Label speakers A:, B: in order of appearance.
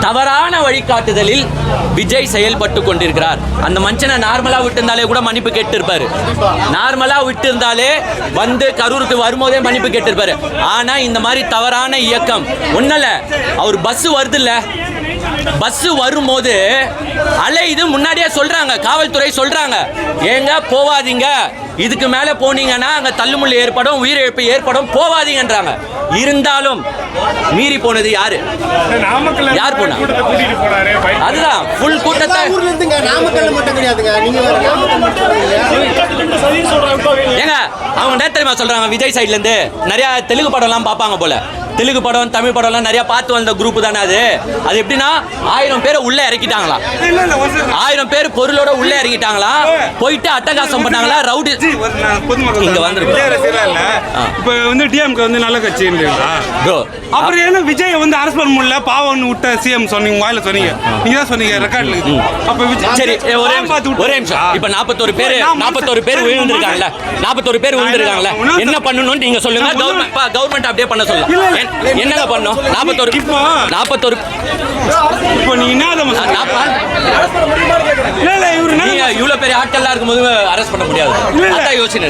A: தவறான வழிகாட்டுதலில் விஜய் செயல்பட்டு கொண்டிருக்கிறார். அந்த மனுஷனை நார்மலா விட்டு கூட மன்னிப்பு கேட்டிருப்பாரு. நார்மலா விட்டு இருந்தாலே வந்து கரூருக்கு வரும்போதே மன்னிப்பு கேட்டிருப்பாரு. ஆனா இந்த மாதிரி தவறான இயக்கம் ஒன்னல, அவர் பஸ் வருது இல்ல, பஸ் வரும்போது இது முன்னாடியே சொல்றாங்க, காவல்துறை சொல்றாங்க, ஏங்க போவாதீங்க, இதுக்கு மேல போனீங்கன்னா அங்க தள்ளுமுள்ளு ஏற்படும், உயிரிழப்பு ஏற்படும், போவாதீங்கன்றாங்க. இருந்தாலும் மீறி போனது யாரு? யார் போனா? அதுதான் ஃபுல் கூட்டத்தை. ஏங்க அவங்க என்ன தெரியுமா சொல்றாங்க? விஜய் சைட்ல இருந்து நிறைய தெலுங்கு படம் எல்லாம் பார்ப்பாங்க போல. தெலுங்கு படம் தமிழ் படம் எல்லாம் நிறைய பார்த்து வந்த குரூப் தானே அது. அது எப்படின்னா 1000 பேரை உள்ள இறக்கிட்டாங்களா, 1000 பேர் பொருளோட உள்ள இறக்கிட்டாங்களா, போயிட்டு அட்டகாசம் பண்ணாங்களா, ரவுடி இங்க வந்து
B: இப்ப வந்து டிஎம்கே வந்து நல்ல கட்சி ப்ரோ. அப்புறம் என்ன விஜய் வந்து அரசு பண்ண முடியல, பாவம்னு விட்ட சிஎம் சொன்னீங்க, வாயில சொன்னீங்க, நீங்க தான் சொன்னீங்க ரெக்கார்ட்ல. அப்ப சரி ஒரே நிமிஷம். இப்ப 41 பேர் விழுந்திருக்காங்கல்ல, 41 பேர் விழுந்திருக்காங்கல்ல, என்ன பண்ணணும்னு நீங்க சொல்லுங்க. கவர்மெண்ட் அப்படியே பண்ண சொல்லலாம். என்னங்க பண்ணோம்? 41 இப்போ நீ என்ன
A: இவ்வளவு பெரிய ஆட்கள்லாம் இருக்கும்போது அரெஸ்ட் பண்ண முடியாது. அதான் யோசனை.